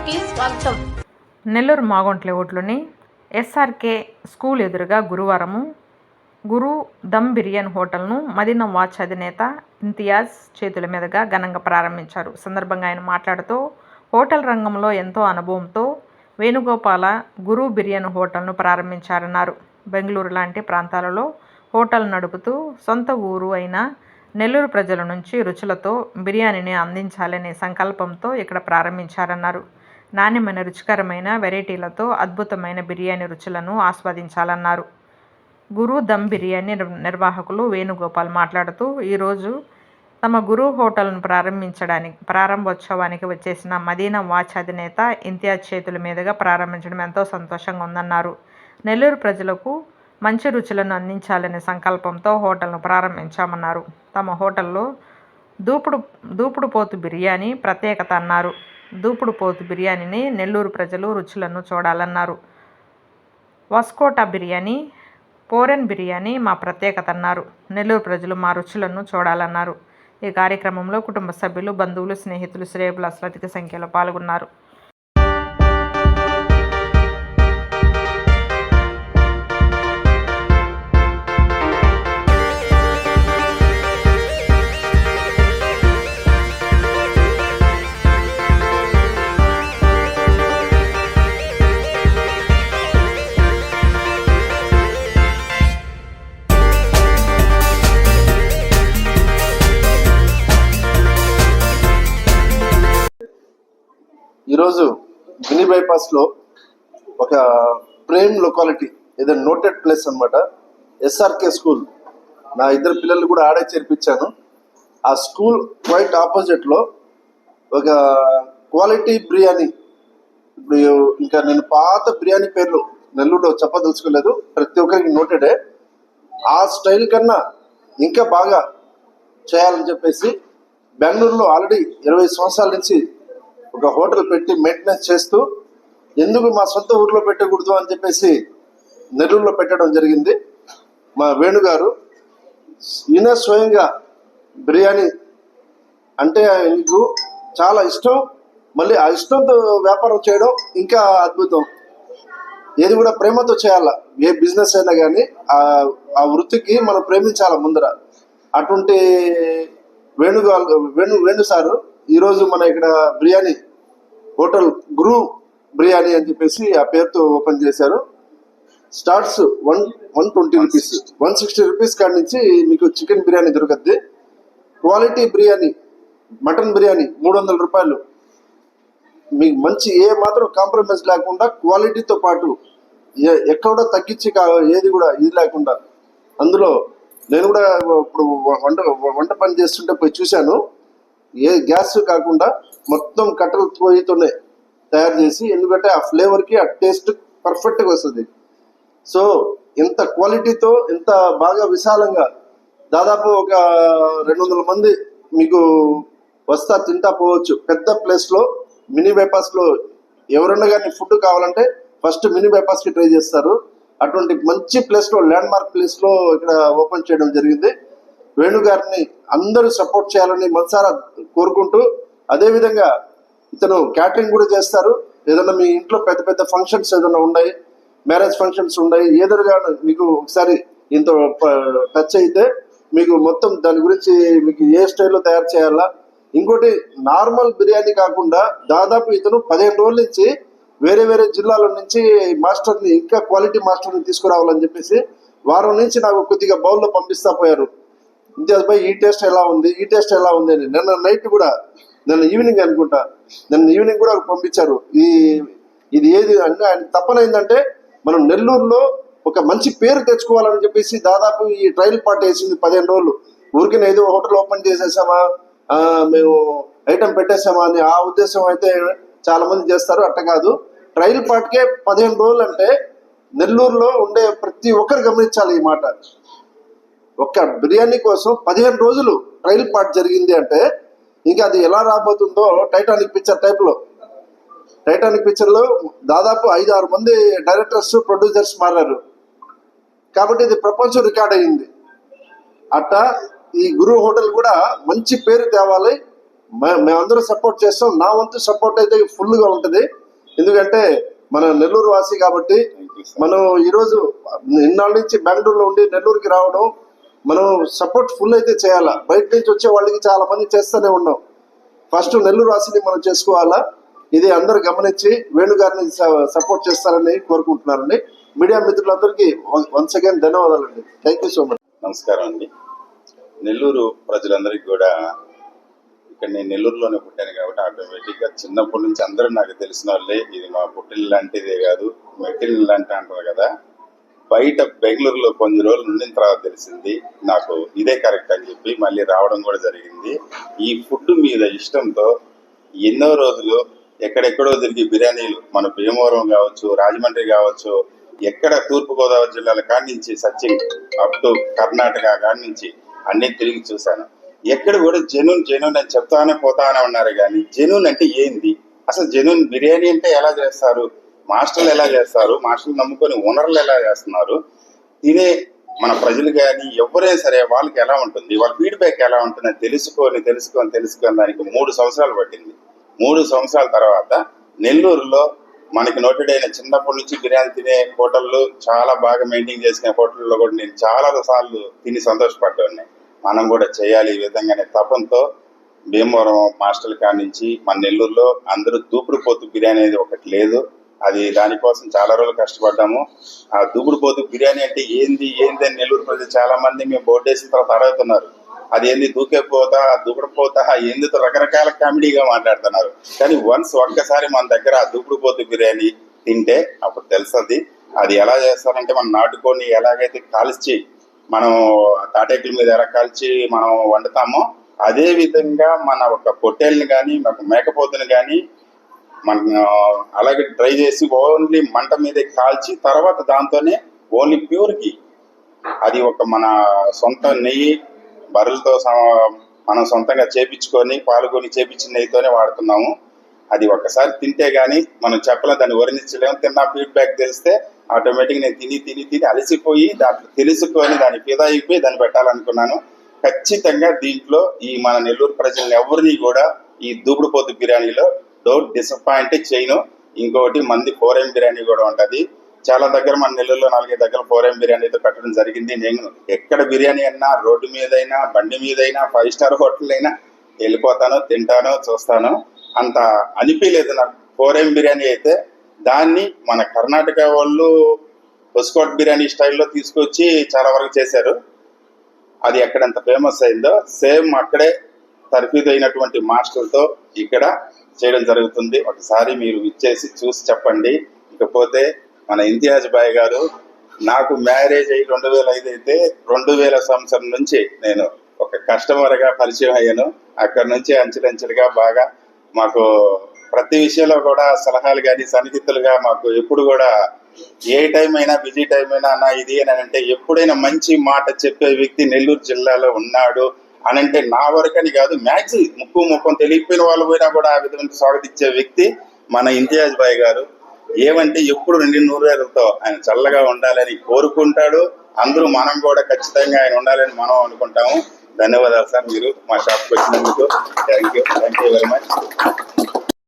కి స్వాగతం. Nellore మాగొంట్ల ఓట్లోని SRK school ఎదురుగా గురువారము గురు దమ్ బిర్యానీ హోటల్ను మదీనా వాచ్ అధినేత ఇంతియాజ్ చేతుల మీదుగా ఘనంగా ప్రారంభించారు. సందర్భంగా ఆయన మాట్లాడుతూ హోటల్ రంగంలో ఎంతో అనుభవంతో వేణుగోపాల గురు బిర్యానీ హోటల్ను ప్రారంభించారన్నారు. బెంగళూరు లాంటి ప్రాంతాలలో హోటల్ నడుపుతూ సొంత ఊరు అయిన నెల్లూరు ప్రజల నుంచి రుచులతో బిర్యానీని అందించాలనే సంకల్పంతో ఇక్కడ ప్రారంభించారన్నారు. నాణ్యమైన రుచికరమైన వెరైటీలతో అద్భుతమైన బిర్యానీ రుచులను ఆస్వాదించాలన్నారు. గురు దమ్ బిర్యానీ నిర్వాహకులు వేణుగోపాల్ మాట్లాడుతూ ఈరోజు తమ గురు హోటల్ను ప్రారంభోత్సవానికి వచ్చేసిన మదీనా వాచ్ అధినేత ఇంతియాజ్ చేతుల మీదుగా ప్రారంభించడం ఎంతో సంతోషంగా ఉందన్నారు. నెల్లూరు ప్రజలకు మంచి రుచులను అందించాలనే సంకల్పంతో హోటల్ను ప్రారంభించామన్నారు. తమ హోటల్లో దూపుడు పోతు బిర్యానీ ప్రత్యేకత అన్నారు. దూపుడు పోతు బిర్యానీని నెల్లూరు ప్రజలు రుచులను చూడాలన్నారు. వస్కోటా బిర్యానీ, పోరెన్ బిర్యానీ మా ప్రత్యేకత అన్నారు. నెల్లూరు ప్రజలు మా రుచులను చూడాలన్నారు. ఈ కార్యక్రమంలో కుటుంబ సభ్యులు, బంధువులు, స్నేహితులు, శ్రేయోభిలాషులు అధిక సంఖ్యలో పాల్గొన్నారు. ఈరోజు మినీ బైపాస్లో ఒక ప్రేమ్ లొకాలిటీ ఏదో నోటెడ్ ప్లేస్ అనమాట. ఎస్ఆర్కే స్కూల్, నా ఇద్దరు పిల్లలు కూడా ఆడే చేర్పించాను. ఆ స్కూల్ క్వైట్ ఆపోజిట్లో ఒక క్వాలిటీ బిర్యానీ, ఇప్పుడు ఇంకా నేను పాత బిర్యానీ పేర్లు నెల్లూరులో చెప్పదలుచుకోలేదు, ప్రతి ఒక్కరికి నోటెడే. ఆ స్టైల్ కన్నా ఇంకా బాగా చేయాలని చెప్పేసి బెంగళూరులో ఆల్రెడీ 20 సంవత్సరాల నుంచి ఒక హోటల్ పెట్టి మెయింటెనెన్స్ చేస్తూ ఎందుకు మా సొంత ఊర్లో పెట్టకూడదు అని చెప్పేసి నెల్లూరులో పెట్టడం జరిగింది. మా వేణుగారు ఈయన స్వయంగా బిర్యానీ అంటే నీకు చాలా ఇష్టం, మళ్ళీ ఆ ఇష్టంతో వ్యాపారం చేయడం ఇంకా అద్భుతం. ఏది కూడా ప్రేమతో చేయాల, ఏ బిజినెస్ అయినా కానీ ఆ వృత్తికి మనం ప్రేమించాల ముందర. అటువంటి వేణు సారు ఈరోజు మన ఇక్కడ బిర్యానీ హోటల్ గురు బిర్యానీ అని చెప్పేసి ఆ పేరుతో ఓపెన్ చేశారు. స్టార్ట్స్ 120 రూపీస్, 160 రూపీస్ కాడి నుంచి మీకు చికెన్ బిర్యానీ దొరకద్ది. క్వాలిటీ బిర్యానీ, మటన్ బిర్యానీ 300 రూపాయలు. మీకు మంచి ఏ మాత్రం కాంప్రమైజ్ లేకుండా క్వాలిటీతో పాటు ఎక్కడ తగ్గించి ఏది కూడా ఇది లేకుండా. అందులో నేను కూడా ఇప్పుడు వంట పని చేస్తుంటే పోయి చూశాను, ఏ గ్యాస్ కాకుండా మొత్తం కట్టెల పొయ్యితోనే తయారు చేసి, ఎందుకంటే ఆ ఫ్లేవర్కి ఆ టేస్ట్ పర్ఫెక్ట్గా వస్తుంది. సో ఇంత క్వాలిటీతో ఇంత బాగా విశాలంగా దాదాపు ఒక 200 మంది మీకు వస్తా తింటా పోవచ్చు. పెద్ద ప్లేస్లో మినీ బైపాస్లో ఎవరన్నా కానీ ఫుడ్ కావాలంటే ఫస్ట్ మినీ బైపాస్కి ట్రై చేస్తారు. అటువంటి మంచి ప్లేస్లో, ల్యాండ్ మార్క్ ప్లేస్లో ఇక్కడ ఓపెన్ చేయడం జరిగింది. వేణుగారిని అందరూ సపోర్ట్ చేయాలని మనసారా కోరుకుంటూ, అదేవిధంగా ఇతను క్యాటరింగ్ కూడా చేస్తారు. ఏదైనా మీ ఇంట్లో పెద్ద పెద్ద ఫంక్షన్స్ ఏదైనా ఉన్నాయి, మ్యారేజ్ ఫంక్షన్స్ ఉన్నాయి, ఏదైనా మీకు ఒకసారి ఇంత టచ్ అయితే మీకు మొత్తం దాని గురించి మీకు ఏ స్టైల్లో తయారు చేయాలా. ఇంకోటి, నార్మల్ బిర్యానీ కాకుండా దాదాపు ఇతను 15 రోజుల నుంచి వేరే జిల్లాల నుంచి మాస్టర్ని, ఇంకా క్వాలిటీ మాస్టర్ని తీసుకురావాలని చెప్పేసి వారం నుంచి నాకు కొద్దిగా బౌల్లో పంపిస్తా పోయారు. ఇంతియాజ్ భాయ్, ఈ టేస్ట్ ఎలా ఉంది అని. నిన్న ఈవినింగ్ అనుకుంటా, కూడా పంపించారు. ఇది ఏది అంటే ఆయన తప్పన ఏంటంటే మనం నెల్లూరులో ఒక మంచి పేరు తెచ్చుకోవాలని చెప్పేసి దాదాపు ఈ ట్రయల్ పార్ట్ వేసింది 15 రోజులు. ఊరికి ఏదో హోటల్ ఓపెన్ చేసేసామా, మేము ఐటెం పెట్టేసామా అని ఆ ఉద్దేశం అయితే చాలా మంది చేస్తారు. అట్ట కాదు, ట్రయల్ పార్ట్కే 15 రోజులు అంటే నెల్లూరులో ఉండే ప్రతి ఒక్కరు గమనించాలి ఈ మాట. ఒక్క బిర్యానీ కోసం 15 రోజులు ట్రయల్ పార్ట్ జరిగింది అంటే ఇంకా అది ఎలా రాబోతుందో టైటానిక్ పిక్చర్ టైప్లో. టైటానిక్ పిక్చర్లో దాదాపు 5-6 మంది డైరెక్టర్స్, ప్రొడ్యూసర్స్ మారారు. కాబట్టి ఇది ప్రపంచం రికార్డ్ అయింది. అట్టా ఈ గురు హోటల్ కూడా మంచి పేరు తేవాలి, మేమందరూ సపోర్ట్ చేస్తాం. నా వంతు సపోర్ట్ అయితే ఫుల్గా ఉంటుంది. ఎందుకంటే మన నెల్లూరు వాసి కాబట్టి మనం ఈరోజు ఇన్నాళ్ళ నుంచి బెంగళూరులో ఉండి నెల్లూరుకి రావడం, మనం సపోర్ట్ ఫుల్ అయితే చేయాలా. బయట నుంచి వచ్చే వాళ్ళకి చాలా మంది చేస్తూనే ఉన్నాం. ఫస్ట్ నెల్లూరు వాసిని మనం చేసుకోవాలా. ఇది అందరూ గమనించి వేణుగారిని సపోర్ట్ చేస్తారని కోరుకుంటున్నారండి. మీడియా మిత్రులందరికీ వన్స్ అగైన్ ధన్యవాదాలండి. Thank you so much. నమస్కారం అండి. నెల్లూరు ప్రజలందరికీ కూడా, ఇక్కడ నేను నెల్లూరులోనే పుట్టాను కాబట్టి ఆటోమేటిక్గా చిన్నప్పటి నుంచి అందరూ నాకు తెలిసిన వాళ్ళే. ఇది మా పుట్టిల్లు లాంటిదే కాదు, మెట్టిల్లు లాంటి అంటారు కదా. బయట బెంగళూరులో కొన్ని రోజులు ఉండిన తర్వాత తెలిసింది నాకు ఇదే కరెక్ట్ అని చెప్పి మళ్ళీ రావడం కూడా జరిగింది. ఈ ఫుడ్ మీద ఇష్టంతో ఎన్నో రోజులు ఎక్కడెక్కడో తిరిగి బిర్యానీలు, మన భీమవరం కావచ్చు, రాజమండ్రి కావచ్చు, ఎక్కడ తూర్పుగోదావరి జిల్లాల కాడి నుంచి సచిన్ అప్ టు కర్ణాటక కాడి నుంచి అన్ని తిరిగి చూశాను. ఎక్కడ కూడా జెన్యూన్ అని చెప్తానే పోతానే ఉన్నారు. కానీ జెన్యూన్ అంటే ఏంది, అసలు జెన్యూన్ బిర్యానీ అంటే ఎలా చేస్తారు, మాస్టర్లు ఎలా చేస్తారు, మాస్టర్లు నమ్ముకొని ఓనర్లు ఎలా చేస్తున్నారు, తినే మన ప్రజలు కానీ ఎవరైనా సరే వాళ్ళకి ఎలా ఉంటుంది, వాళ్ళ ఫీడ్బ్యాక్ ఎలా ఉంటుందని తెలుసుకొని దానికి 3 సంవత్సరాలు పట్టింది. 3 సంవత్సరాల తర్వాత నెల్లూరులో మనకి నోటెడ్ అయిన చిన్నప్పటి నుంచి బిర్యానీ తినే హోటళ్ళు, చాలా బాగా మెయింటైన్ చేసుకునే హోటల్లో కూడా నేను చాలా సార్లు తిని సంతోషపడ్డాను. మనం కూడా చేయాలి ఈ విధంగానే తపంతో భీమవరం మాస్టర్ల కాడి నుంచి మన నెల్లూరులో అందరూ దూపుడుపోతు బిర్యానీ అనేది ఒకటి లేదు. అది దానికోసం చాలా రోజులు కష్టపడ్డాము. ఆ దూపుడుపోతు బిర్యానీ అంటే ఏంది అని నెల్లూరు ప్రజలు చాలా మంది మేము బోర్డు వేసిన తర్వాత అడుగుతున్నారు. అది ఏంది దూకేపోతా, దూకుడుపోతా, ఎందుకు రకరకాల కామెడీగా మాట్లాడుతున్నారు. కానీ ఒక్కసారి మన దగ్గర ఆ దూకుడుపోతు బిర్యానీ తింటే అప్పుడు తెలుస్తుంది అది ఎలా చేస్తారంటే, మనం నాటుకొని ఎలాగైతే కాల్చి మనం తాటేకుల మీద ఎలా కాల్చి మనం వండుతామో అదే విధంగా మన ఒక పొట్టేల్ని కానీ ఒక మేకపోతుని కానీ మనం అలాగే ట్రై చేసి ఓన్లీ మంట మీదే కాల్చి తర్వాత దాంతోనే ఓన్లీ ప్యూర్కి అది ఒక మన సొంత నెయ్యి బర్రెలతో మనం సొంతంగా చేపించుకొని పాల్గొని చేపించిన నెయ్యితోనే వాడుతున్నాము. అది ఒక్కసారి తింటే గానీ మనం చెప్పలేం, దాన్ని వర్ణించలేము. తిన్న ఫీడ్బ్యాక్ తెలిస్తే ఆటోమేటిక్ నేను తిని అలసిపోయి దాంట్లో తెలుసుకొని దాన్ని ఫిదా అయిపోయి దాన్ని పెట్టాలనుకున్నాను. ఖచ్చితంగా దీంట్లో ఈ మన నెల్లూరు ప్రజల్ని ఎవరిని కూడా ఈ దూపుడుపోతు బిర్యానీలో డోంట్ డిసప్పాయింట్ చేయను. ఇంకొకటి మంది 4M బిర్యానీ కూడా ఉంటుంది. చాలా దగ్గర మన నెల్లూరులో 4 దగ్గర 4M బిర్యానీతో పెట్టడం జరిగింది. నేను ఎక్కడ బిర్యానీ అన్నా, రోడ్డు మీదైనా, బండి మీదైనా, 5 స్టార్ హోటల్ అయినా వెళ్ళిపోతాను, తింటాను, చూస్తాను. అంత అనిపించలేదు నాకు 4M బిర్యానీ అయితే. దాన్ని మన కర్ణాటక వాళ్ళు హొస్కోట్ బిర్యానీ స్టైల్లో తీసుకొచ్చి చాలా వరకు చేశారు. అది ఎక్కడంత ఫేమస్ అయిందో సేమ్ అక్కడే తర్ఫీదు అయినటువంటి మాస్టర్తో ఇక్కడ చేయడం జరుగుతుంది. ఒకసారి మీరు ఇచ్చేసి చూసి చెప్పండి. ఇకపోతే మన ఇంతియాజ్ బాయ్ గారు, నాకు మ్యారేజ్ అయ్యి 2005 అయితే 2000 సంవత్సరం నుంచి నేను ఒక కస్టమర్గా పరిచయం అయ్యాను. అక్కడ నుంచి అంచెలంచెలుగా బాగా మాకు ప్రతి విషయంలో కూడా సలహాలు కానీ సన్నిహితులుగా మాకు ఎప్పుడు కూడా ఏ టైం అయినా బిజీ టైం అయినా అన్న ఇది అని అంటే ఎప్పుడైనా మంచి మాట చెప్పే వ్యక్తి నెల్లూరు జిల్లాలో ఉన్నాడు అని అంటే నా వరకని కాదు, మ్యాక్సిమం ముఖం తెలియకపోయిన వాళ్ళు పోయినా కూడా ఆ విధంగా స్వాగతించే వ్యక్తి మన ఇంతియాజ్ బాయ్ గారు. ఏమంటే ఎప్పుడు 2 నూరేళ్లతో ఆయన చల్లగా ఉండాలని కోరుకుంటాడు. అందరూ మనం కూడా ఖచ్చితంగా ఆయన ఉండాలని మనం అనుకుంటాము. ధన్యవాదాలు సార్, మీరు మా షాప్కి వచ్చినందుకు. Thank you very much.